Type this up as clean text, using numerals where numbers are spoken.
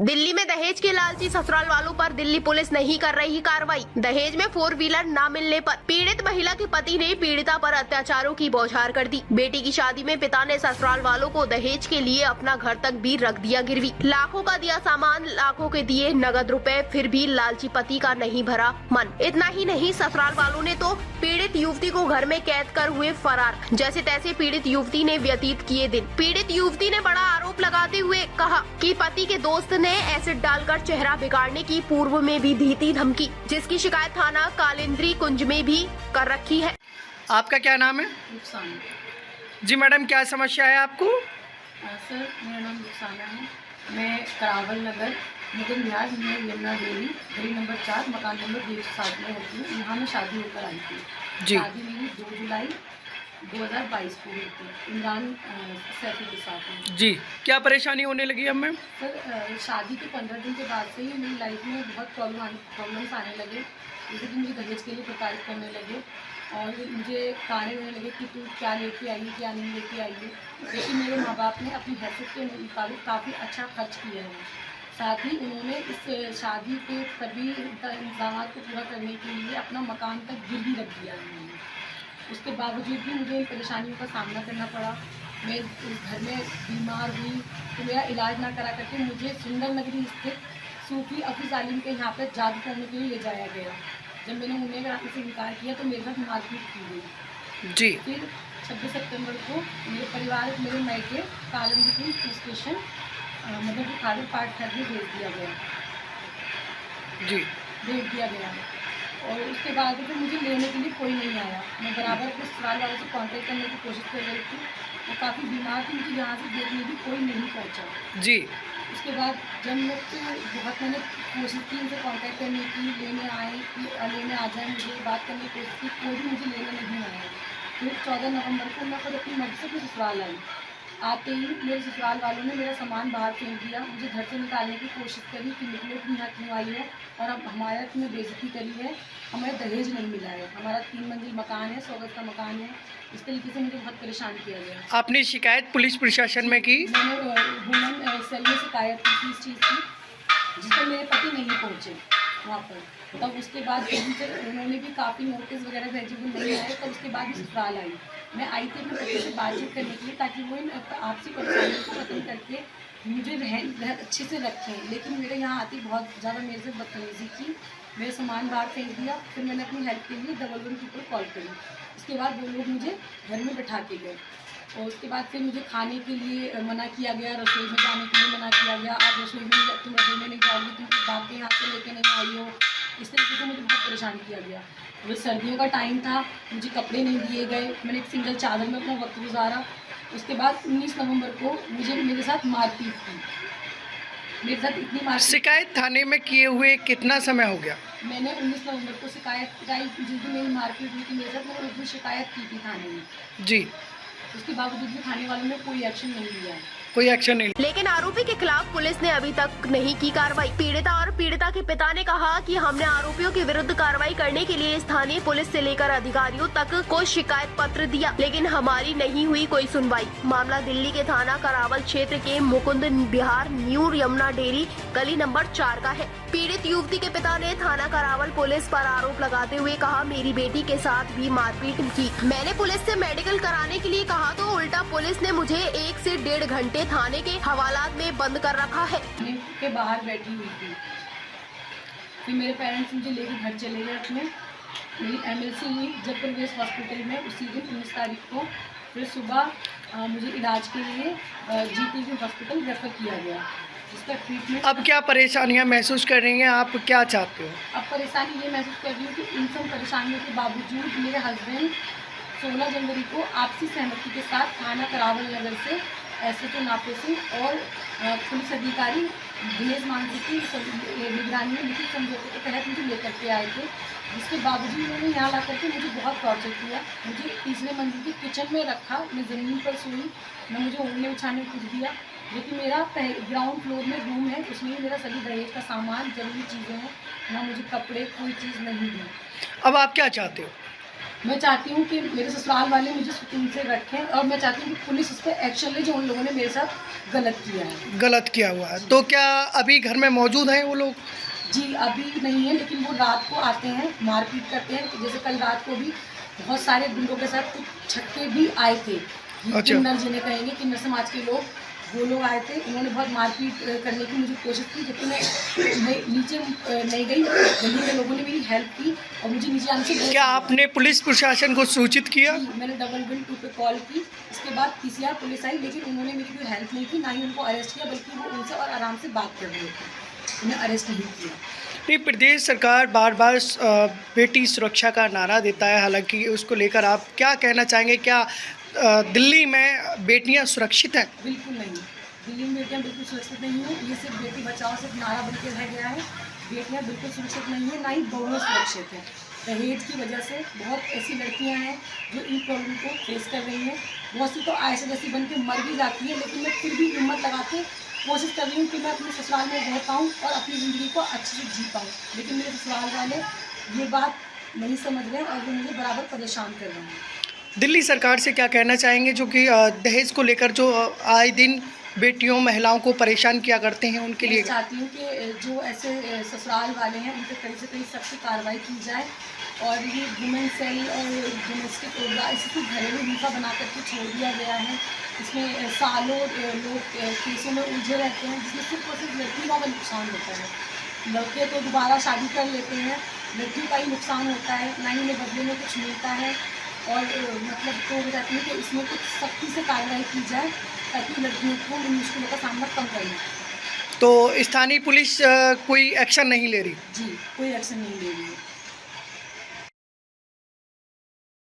दिल्ली में दहेज के लालची ससुराल वालों पर दिल्ली पुलिस नहीं कर रही कार्रवाई। दहेज में 4 व्हीलर न मिलने पर पीड़ित महिला के पति ने पीड़िता पर अत्याचारों की बौछार कर दी। बेटी की शादी में पिता ने ससुराल वालों को दहेज के लिए अपना घर तक भी रख दिया गिरवी। लाखों का दिया सामान, लाखों के दिए नगद रुपए, फिर भी लालची पति का नहीं भरा मन। इतना ही नहीं, ससुराल वालों ने तो पीड़ित युवती को घर में कैद कर हुए फरार। जैसे तैसे पीड़ित युवती ने व्यतीत किए दिन। पीड़ित युवती ने बड़ा आरोप लगाते हुए कहा कि पति के दोस्त ने एसिड डालकर चेहरा बिगाड़ने की पूर्व में भी दी थी धमकी, जिसकी शिकायत थाना कालिंद्री कुंज में भी कर रखी है। आपका क्या नाम है? जी मैडम, क्या समस्या है आपको? सर, मेरा नाम रुखसाना है। मैं करावल नगर मुगल विहार में यमुना देवी गली नंबर 4 मकान नंबर 207 में रहती हूँ। यहाँ मैं शादी होकर आई थी। जी। शादी मेरी 2 जुलाई 2022 को हुई थी इमरान सैफी के साथ में। जी, क्या परेशानी होने लगी अब मैम? सर, शादी के 15 दिन के बाद से ही मेरी लाइफ में बहुत प्रॉब्लम्स आने लगे। जैसे कि मुझे दहेज के लिए प्रताड़ित करने लगे और मुझे ताने देने लगे कि तू क्या लेके आई है, क्या नहीं लेके आई है। लेकिन मेरे माँ बाप ने अपनी हैसियत के मुताबिक काफ़ी अच्छा खर्च किया है। साथ ही उन्होंने इस शादी के सभी इंतजाम को पूरा करने के लिए अपना मकान तक गिरवी रख दिया है उन्होंने। उसके बावजूद भी मुझे इन परेशानियों का सामना करना पड़ा। मैं इस घर में बीमार हुई तो मेरा इलाज ना करा करके मुझे सुंदर नगरी स्थित सूफी अफीज़ आलिम के यहाँ पर जादू करने के लिए ले जाया गया। जब मैंने उन्हें इसे इनकार किया तो मेरे साथ मारपीट की गई। जी। फिर 26 सितंबर को मेरे परिवार मेरे मायके कालिंदी पुलिस स्टेशन मतलब खादर पार्ट घर में भेज दिया गया। जी। भेज दिया गया और उसके बाद फिर मुझे लेने के लिए कोई नहीं आया। मैं बराबर अपने ससुराल वालों से कांटेक्ट करने की कोशिश कर रही थी। मैं काफ़ी बीमार थी, मुझे यहाँ से देखने भी कोई नहीं पहुँचा। जी। उसके बाद जब बहुत मैंने कोशिश की उनसे कांटेक्ट करने की, लेने आए कि लेने आ जाए, मुझे बात करने की कोशिश की, कोई भी मुझे लेने नहीं आया। फिर 14 नवंबर को मैं खुद अपनी मर्जी से अपने ससुराल आई। आते ही मेरे ससुराल वालों ने मेरा सामान बाहर फेंक दिया, मुझे घर से निकालने की कोशिश करी कि निकलो, तुम यहाँ क्यों आई हो और अब हमारा तुम्हें बेइज्जती करी है, हमें दहेज नहीं मिला है, हमारा 3 मंजिल मकान है, 100 गज का मकान है। इस तरीके से मुझे बहुत परेशान किया गया। आपने शिकायत पुलिस प्रशासन में की? मैंने वुमेन सेल में शिकायत की थी इस चीज़ की, जिस पर मेरे पति नहीं पहुँचे वहाँ पर। तब उसके बाद उन्होंने भी काफ़ी नोटिस वगैरह भेजे, वो नहीं आए। तब उसके बाद ससुराल आई। मैं आई थी अपने पति से बातचीत करने के लिए ताकि वो इन आपसी परेशानियों को खत्म करके मुझे रहन अच्छे से रखें। लेकिन मेरे यहाँ आती बहुत ज़्यादा मेरे से बदतमीज़ी की, मेरे सामान बाहर फेंक दिया। फिर मैंने अपनी हेल्प के लिए 111 के ऊपर कॉल करी। उसके बाद वो लोग मुझे घर में बैठा के गए और उसके बाद फिर मुझे खाने के लिए मना किया गया, रसोई में जाने के लिए मना किया गया। आप रसोई में तुम रसोई में नहीं जाओगी, तुम बाप के यहाँ से लेके नहीं आई हो। इस तरीके से मुझे बहुत परेशान किया गया। वो सर्दियों का टाइम था, मुझे कपड़े नहीं दिए गए, मैंने एक सिंगल चादर में अपना वक्त गुजारा। उसके बाद 19 नवंबर को मुझे मेरे साथ मारपीट की। मेरे साथ इतनी मारपीट। शिकायत थाने में किए हुए कितना समय हो गया? मैंने 19 नवंबर को शिकायत कराई। जिस दिन मेरी मारपीट हुई थी मेरे साथ, मैंने उस दिन शिकायत की थी थाने में। जी। उसके बावजूद भी थाने वालों ने कोई एक्शन नहीं लिया है। कोई एक्शन नहीं। लेकिन आरोपी के खिलाफ पुलिस ने अभी तक नहीं की कार्रवाई। पीड़िता और पीड़िता के पिता ने कहा कि हमने आरोपियों के विरुद्ध कार्रवाई करने के लिए स्थानीय पुलिस से लेकर अधिकारियों तक को शिकायत पत्र दिया, लेकिन हमारी नहीं हुई कोई सुनवाई। मामला दिल्ली के थाना करावल क्षेत्र के मुकुंद विहार न्यू यमुना डेरी गली नंबर 4 का है। पीड़ित युवती के पिता ने थाना करावल पुलिस पर आरोप लगाते हुए कहा, मेरी बेटी के साथ भी मारपीट की। मैंने पुलिस से मेडिकल कराने के लिए कहा तो उल्टा पुलिस ने मुझे 1 से 1.5 घंटे थाने के हवालात में बंद कर रखा है। के बाहर बैठी हुई थी। फिर मेरे पेरेंट्स मुझे लेकर घर चले गए अपने। मेरी MLC हुई जब प्रवेश हॉस्पिटल में उसी दिन 19 तारीख को। फिर सुबह मुझे इलाज के लिए GTV हॉस्पिटल रेफर किया गया, जिसका ट्रीटमेंट। अब क्या परेशानियां महसूस कर रही हैं, आप क्या चाहते हो? अब परेशानी ये महसूस कर रही हूँ कि इन सब परेशानियों के बावजूद मेरे हस्बैंड 16 जनवरी को आपसी सहमति के साथ थाना करावल नगर से SHO नापे सिंह और पुलिस अधिकारी दिनेश मानसी की निगरानी में लिखित समझौते के तहत मुझे लेकर के आए थे। जिसके बावजूद उन्होंने यहाँ ला करके मुझे बहुत टॉर्चर किया। मुझे तीसरे मंजिल के किचन में रखा, मैं ज़मीन पर सोई, न मुझे ओढ़ने उछाने कुछ दिया। लेकिन मेरा ग्राउंड फ्लोर में रूम है, उसमें मेरा सभी दहेज का सामान, जरूरी चीज़ें हैं, ना मुझे कपड़े, कोई चीज़ नहीं दी। अब आप क्या चाहते हो? मैं चाहती हूँ कि मेरे ससुराल वाले मुझे सुकून से रखें और मैं चाहती हूँ कि पुलिस उस पर एक्शन ले जो उन लोगों ने मेरे साथ गलत किया है। गलत किया हुआ है। तो क्या अभी घर में मौजूद हैं वो लोग? जी अभी नहीं है, लेकिन वो रात को आते हैं, मारपीट करते हैं। जैसे कल रात को भी बहुत सारे गुंडों के साथ कुछ छक्के भी आए थे। अच्छा। किन्नर जिन्हें कहेंगे, किन्नर समाज के लोग, वो लोग आए थे। उन्होंने बहुत मारपीट करने की मुझे कोशिश की, जबकि मैं नीचे नहीं गई। गली के लोगों ने मेरी हेल्प की और मुझे नीचे आने से क्या आपने पुलिस प्रशासन को सूचित किया? जी, मैंने 212 पे कॉल की। इसके बाद पीसीआर पुलिस आई, लेकिन उन्होंने मेरी कोई हेल्प नहीं की, ना ही उनको अरेस्ट किया, बल्कि वो उनसे और आराम से बात कर रहे थे। उन्हें अरेस्ट नहीं किया। नहीं, प्रदेश सरकार बार बार बेटी सुरक्षा का नारा देता है, हालांकि उसको लेकर आप क्या कहना चाहेंगे? क्या दिल्ली में बेटियां सुरक्षित हैं? बिल्कुल नहीं, दिल्ली में बेटियाँ बिल्कुल सुरक्षित नहीं हैं। ये सिर्फ बेटी बचाओ सिर्फ नारा बन के रह गया है। बेटियाँ बिल्कुल सुरक्षित नहीं है, ना ही बहुएं सुरक्षित हैं। दहेज की वजह से बहुत ऐसी लड़कियां हैं जो इन प्रॉब्लम को फेस कर रही हैं। बहुत सी तो आयशा जैसी बन के मर भी जाती है, लेकिन मैं फिर भी हिम्मत लगा के कोशिश कर रही हूँ कि मैं अपने ससुराल में रह पाऊँ और अपनी ज़िंदगी को अच्छे से जी पाऊँ। लेकिन मेरे ससुराल वाले ये बात नहीं समझ रहे हैं और वो मुझे बराबर परेशान कर रहे हैं। दिल्ली सरकार से क्या कहना चाहेंगे, जो कि दहेज को लेकर जो आए दिन बेटियों महिलाओं को परेशान किया करते हैं, उनके लिए? मैं चाहती हूँ कि जो ऐसे ससुराल वाले हैं उन पर कहीं से कहीं सख्त कार्रवाई की जाए और ये वुमेन सेल और डोमेस्टिक इसको घरेलू हिंसा बना करके छोड़ दिया गया है। इसमें सालों लोग केसों में उलझे रहते हैं, जिसमें सिर्फ और सिर्फ लड़की का नुकसान होता है। लड़के तो दोबारा शादी कर लेते हैं, लड़की का ही नुकसान होता है, ना ही उन्हें बदले में कुछ मिलता है। और मतलब तो हो जाती है कि इसमें कुछ सख्ती से कार्रवाई की जाए ताकि लड़कियों को इन मुश्किलों का सामना कम करना। तो स्थानीय पुलिस कोई एक्शन नहीं ले रही? जी, कोई एक्शन नहीं ले रही है।